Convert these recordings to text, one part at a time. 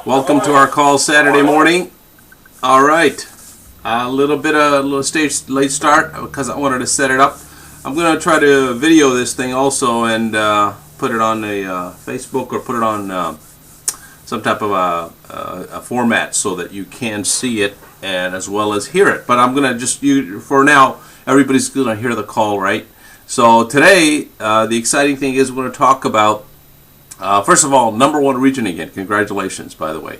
Welcome to our call Saturday morning. All right, a little stage late start because I wanted to set it up. I'm going to try to video this thing also and put it on a Facebook or put it on some type of a format so that you can see it and as well as hear it. But I'm going to for now, everybody's going to hear the call, right? So today, the exciting thing is we're going to talk about first of all, #1 region again. Congratulations, by the way.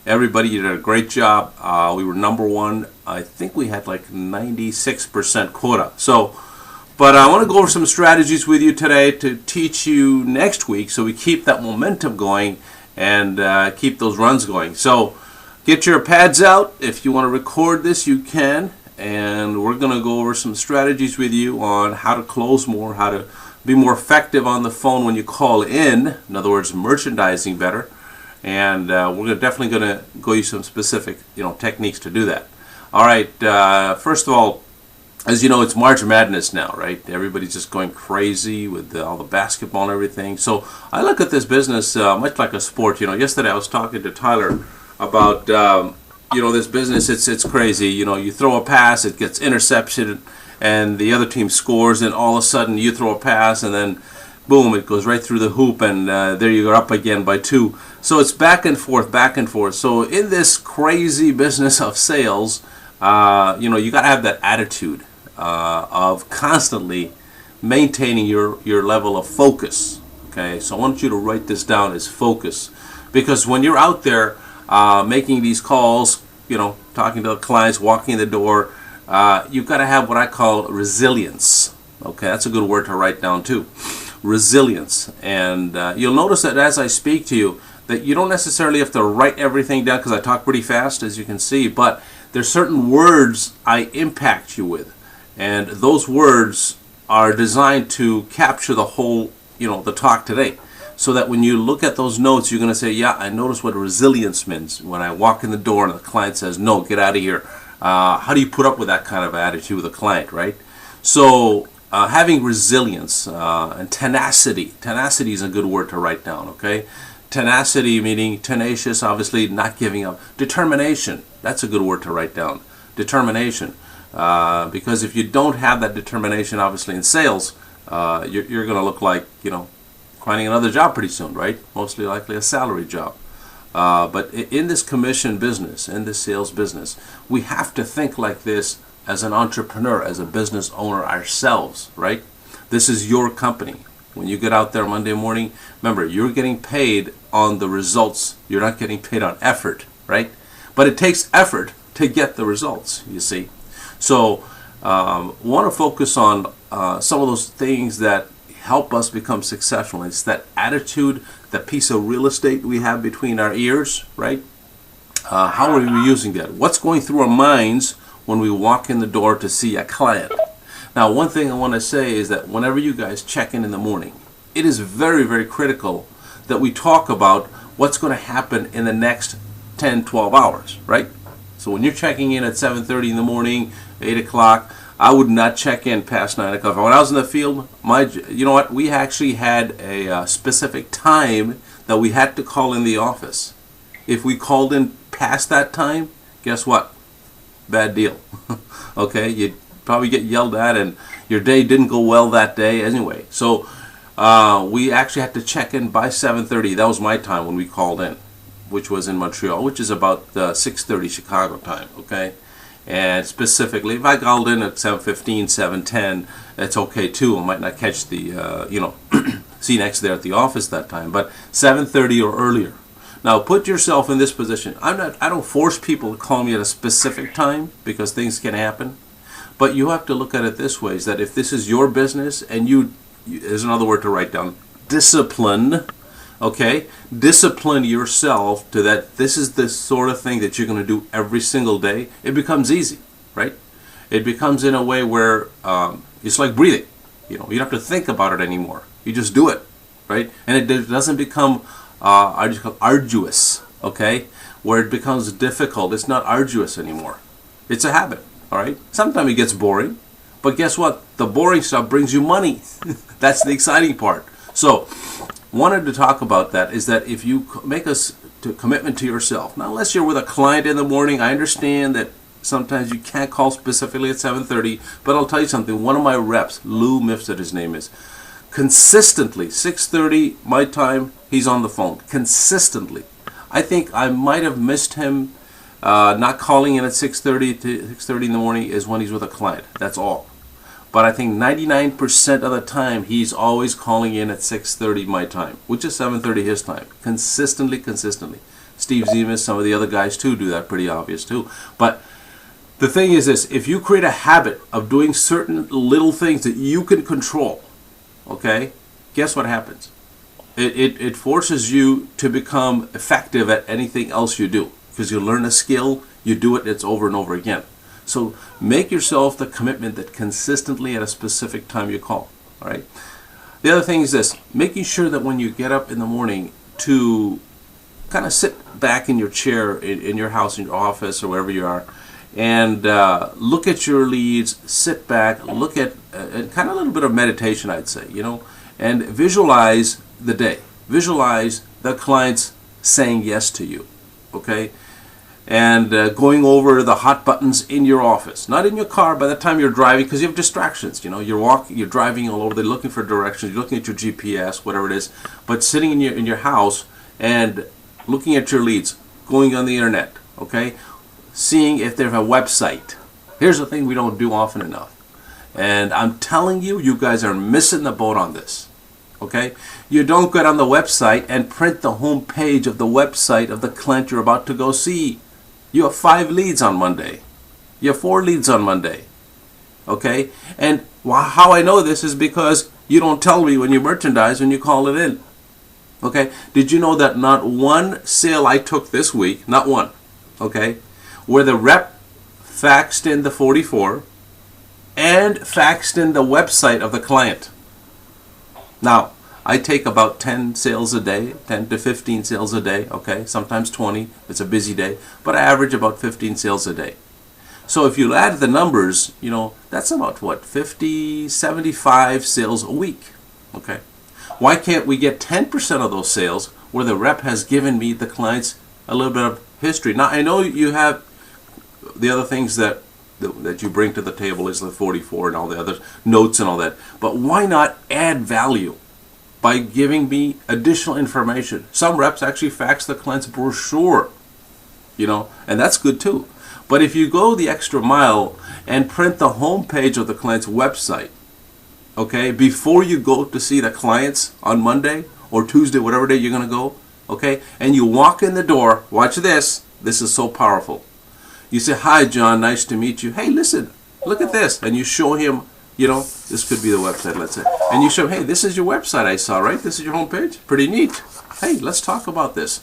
Everybody, you did a great job. We were #1. I think we had like 96% quota. But I want to go over some strategies with you today to teach you next week so we keep that momentum going and keep those runs going. So get your pads out. If you want to record this, you can. And we're going to go over some strategies with you on how to close more, how to be more effective on the phone when you call in other words, merchandising better. And we're definitely going to go use some specific techniques to do that. All right, first of all, as you know, it's March Madness now, right? Everybody's just going crazy with all the basketball and everything. So I look at this business much like a sport. Yesterday I was talking to Tyler about this business. It's crazy. You throw a pass, it gets intercepted, and the other team scores, and all of a sudden you throw a pass, and then boom, it goes right through the hoop, and there you're up again by 2. So it's back and forth, back and forth. So in this crazy business of sales, you got to have that attitude of constantly maintaining your level of focus. Okay, so I want you to write this down as focus, because when you're out there making these calls, talking to the clients, walking in the door, you've got to have what I call resilience. Okay, that's a good word to write down too. Resilience. And you'll notice that as I speak to you, that you don't necessarily have to write everything down because I talk pretty fast, as you can see, but there's certain words I impact you with. And those words are designed to capture the whole, the talk today. So that when you look at those notes, you're going to say, yeah, I notice what resilience means. When I walk in the door and the client says, no, get out of here. How do you put up with that kind of attitude with a client, right? So having resilience and tenacity. Tenacity is a good word to write down, okay? Tenacity meaning tenacious, obviously not giving up. Determination, that's a good word to write down. Determination. Because if you don't have that determination, obviously in sales, you're going to look like, finding another job pretty soon, right? Mostly likely a salary job. But in this commission business, in this sales business, we have to think like this as an entrepreneur, as a business owner ourselves, right? This is your company. When you get out there Monday morning, remember, you're getting paid on the results. You're not getting paid on effort, right? But it takes effort to get the results, you see. So want to focus on some of those things that help us become successful. It's that attitude, that piece of real estate we have between our ears, right? How are we using that? What's going through our minds when we walk in the door to see a client? Now, one thing I want to say is that whenever you guys check in the morning, it is very, very critical that we talk about what's going to happen in the next 10, 12 hours, right? So when you're checking in at 7:30 in the morning, 8 o'clock, I would not check in past 9 o'clock. When I was in the field, we actually had a specific time that we had to call in the office. If we called in past that time, guess what? Bad deal. Okay, you'd probably get yelled at and your day didn't go well that day anyway. So we actually had to check in by 7:30. That was my time when we called in, which was in Montreal, which is about 6:30 Chicago time, okay? And specifically, if I called in at 7:15, 7:10, it's okay too. I might not catch the, see next there at the office that time, but 7:30 or earlier. Now, put yourself in this position. I don't force people to call me at a specific time because things can happen, but you have to look at it this way: is that if this is your business and there's another word to write down, discipline. Okay, discipline yourself to that this is the sort of thing that you're going to do every single day. It becomes easy, right? It becomes in a way where it's like breathing. You don't have to think about it anymore. You just do it, right? And it doesn't become arduous, okay? Where it becomes difficult. It's not arduous anymore. It's a habit, all right? Sometimes it gets boring, but guess what? The boring stuff brings you money. That's the exciting part. So wanted to talk about that is that if you make us commitment to yourself. Now, unless you're with a client in the morning, I understand that sometimes you can't call specifically at 7:30, but I'll tell you something. One of my reps, Lou Mifsud, his name is, consistently 6:30 my time, he's on the phone consistently. I think I might have missed him not calling in at 6:30 to 6:30 in the morning is when he's with a client. That's all. But I think 99% of the time he's always calling in at 6:30 my time, which is 7:30 his time. Consistently. Steve Zemas, some of the other guys too do that, pretty obvious too. But the thing is this, if you create a habit of doing certain little things that you can control, okay, guess what happens? It forces you to become effective at anything else you do, because you learn a skill, you do it, it's over and over again. So make yourself the commitment that consistently at a specific time you call. All right. The other thing is this, making sure that when you get up in the morning to kind of sit back in your chair in your house, in your office, or wherever you are, and look at your leads, sit back, look at kind of a little bit of meditation, I'd say, and visualize the day. Visualize the clients saying yes to you, okay? And going over the hot buttons in your office, not in your car by the time you're driving, because you have distractions. You're driving all over, they're looking for directions, you're looking at your GPS, whatever it is, but sitting in your house and looking at your leads, going on the internet, okay? Seeing if they have a website. Here's the thing we don't do often enough. And I'm telling you, you guys are missing the boat on this. Okay? You don't get on the website and print the home page of the website of the client you're about to go see. You have 5 leads on Monday. You have 4 leads on Monday. Okay? And how I know this is because you don't tell me when you merchandise, when you call it in. Okay? Did you know that not one sale I took this week, not one, okay, where the rep faxed in the 44 and faxed in the website of the client? Now, I take about 10 sales a day, 10 to 15 sales a day, okay, sometimes 20, it's a busy day, but I average about 15 sales a day. So if you add the numbers, that's about what, 50, 75 sales a week, okay? Why can't we get 10% of those sales where the rep has given me, the clients, a little bit of history? Now, I know you have the other things that you bring to the table is the 44 and all the other notes and all that. But why not add value by giving me additional information? Some reps actually fax the client's brochure, and that's good too. But if you go the extra mile and print the home page of the client's website, okay, before you go to see the clients on Monday or Tuesday, whatever day you're going to go, okay, and you walk in the door, watch this. This is so powerful. You say, "Hi, John, nice to meet you. Hey, listen, look at this." And you show him, this could be the website, let's say. And you show, "Hey, this is your website I saw, right? This is your homepage? Pretty neat. Hey, let's talk about this.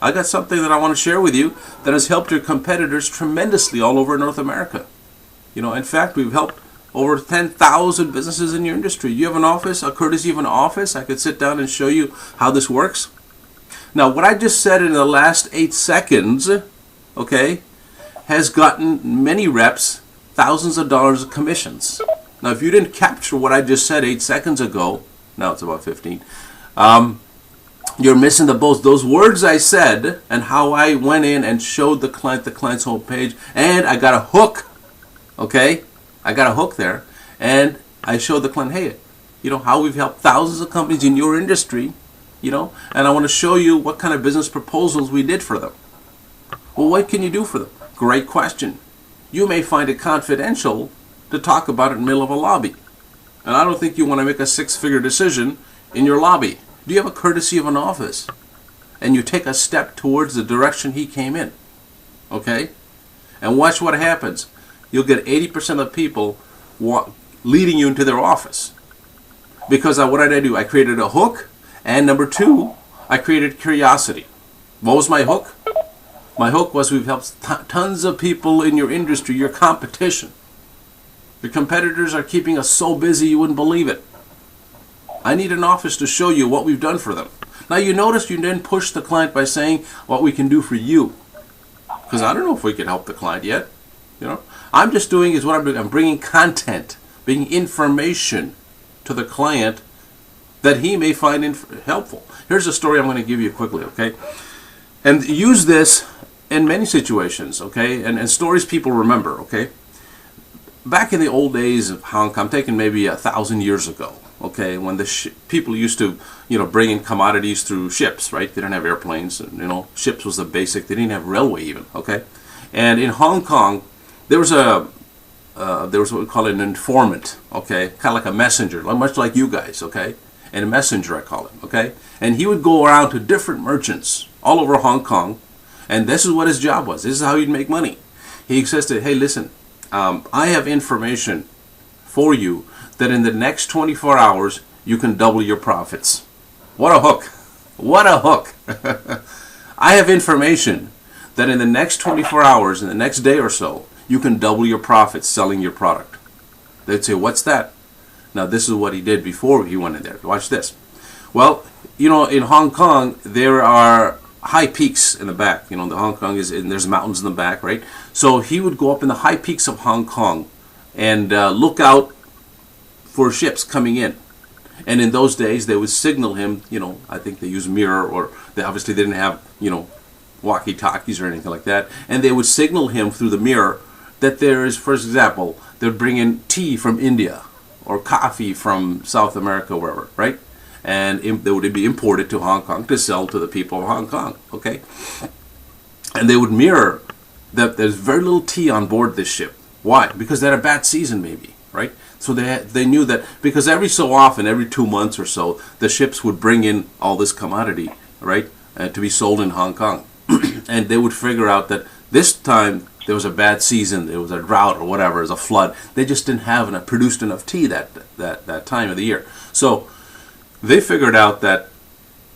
I got something that I want to share with you that has helped your competitors tremendously all over North America. In fact, we've helped over 10,000 businesses in your industry. You have an office, a courtesy of an office. I could sit down and show you how this works." Now, what I just said in the last 8 seconds, okay, has gotten many reps thousands of dollars of commissions. Now, if you didn't capture what I just said 8 seconds ago, now it's about 15, you're missing the boat. Those words I said and how I went in and showed the client's home page, and I got a hook, okay? I got a hook there, and I showed the client, hey, how we've helped thousands of companies in your industry, and I want to show you what kind of business proposals we did for them. Well, what can you do for them? Great question. You may find it confidential to talk about it in the middle of a lobby. And I don't think you want to make a 6-figure decision in your lobby. Do you have a courtesy of an office? And you take a step towards the direction he came in. Okay? And watch what happens. You'll get 80% of people leading you into their office. Because what did I do? I created a hook. And number 2, I created curiosity. What was my hook? My hook was we've helped tons of people in your industry, your competition. Your competitors are keeping us so busy you wouldn't believe it. I need an office to show you what we've done for them. Now you notice you didn't push the client by saying what we can do for you. Because I don't know if we can help the client yet. I'm just doing is what I'm doing. I'm bringing content, bringing information to the client that he may find helpful. Here's a story I'm going to give you quickly, okay? And use this in many situations, okay? And stories people remember, okay? Back in the old days of Hong Kong, I'm taking maybe 1,000 years ago, okay, when the people used to, bring in commodities through ships, right? They didn't have airplanes, and, ships was the basic. They didn't have railway even, okay? And in Hong Kong, there was what we call an informant, okay, kind of like a messenger, much like you guys, okay, and a messenger I call it, okay, and he would go around to different merchants all over Hong Kong, and this is what his job was. This is how he'd make money. He says to, hey, listen, I have information for you that in the next 24 hours you can double your profits. What a hook! What a hook! I have information that in the next 24 hours, in the next day or so, you can double your profits selling your product. They'd say, what's that? Now, this is what he did before he went in there. Watch this. Well, in Hong Kong, there are high peaks in the back. The Hong Kong and there's mountains in the back, right? So he would go up in the high peaks of Hong Kong and look out for ships coming in. And in those days, they would signal him, I think they used mirror, or they obviously didn't have, walkie-talkies or anything like that. And they would signal him through the mirror that there is, for example, they would bring in tea from India or coffee from South America, wherever, right? And they would be imported to Hong Kong to sell to the people of Hong Kong, okay? And they would mirror that there's very little tea on board this ship. Why? Because they had a bad season, maybe, right? So they knew that because every so often, every 2 months or so, the ships would bring in all this commodity, right, to be sold in Hong Kong. And they would figure out that this time there was a bad season, there was a drought or whatever, there was a flood. They just didn't have produced enough tea that time of the year. So they figured out that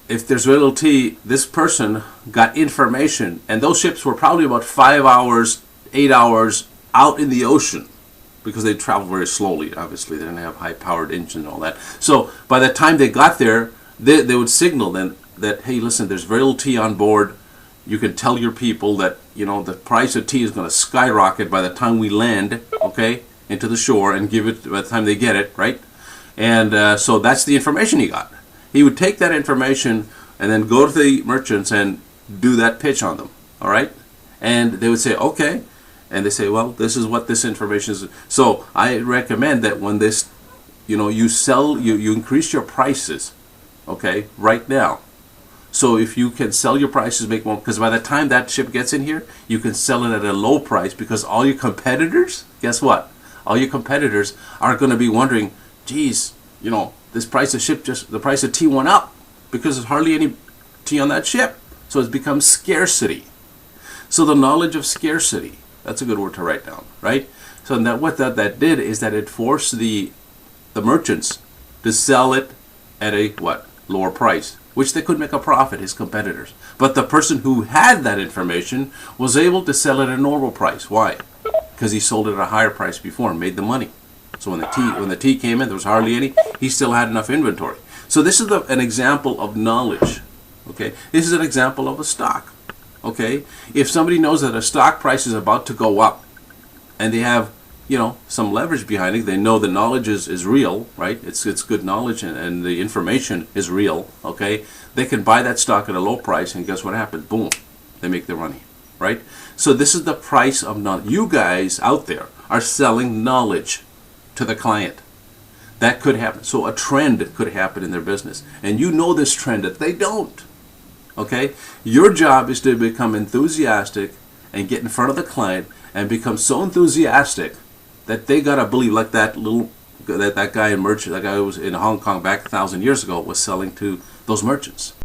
if there's very little tea, this person got information, and those ships were probably about 5 hours, 8 hours out in the ocean, because they traveled very slowly. Obviously, they didn't have high-powered engines and all that. So by the time they got there, they would signal then that, hey, listen, there's very little tea on board. You can tell your people that, the price of tea is going to skyrocket by the time we land, okay, into the shore, and give it by the time they get it, right? And so that's the information he got. He would take that information and then go to the merchants and do that pitch on them, all right? And they would say, okay. And they say, well, this is what this information is. So I recommend that when this, you sell, you increase your prices, okay, right now. So if you can sell your prices, make more, because by the time that ship gets in here, you can sell it at a low price, because all your competitors, guess what? All your competitors are going to be wondering, geez, this price of the price of tea went up because there's hardly any tea on that ship. So it's become scarcity. So the knowledge of scarcity, that's a good word to write down, right? So what that did is that it forced the merchants to sell it at a lower price, which they could make a profit, his competitors. But the person who had that information was able to sell it at a normal price. Why? Because he sold it at a higher price before and made the money. So when the tea came in, there was hardly any. He still had enough inventory. So this is an example of knowledge. Okay, this is an example of a stock. Okay, if somebody knows that a stock price is about to go up, and they have some leverage behind it, they know the knowledge is real, right? It's good knowledge, and the information is real. Okay, they can buy that stock at a low price, and guess what happens? Boom, they make their money, right? So this is the price of knowledge. You guys out there are selling knowledge to the client. That could happen. So a trend could happen in their business, and this trend that they don't. Okay, your job is to become enthusiastic and get in front of the client and become so enthusiastic that they gotta believe, like that guy in merchant, that guy who was in Hong Kong back 1,000 years ago was selling to those merchants.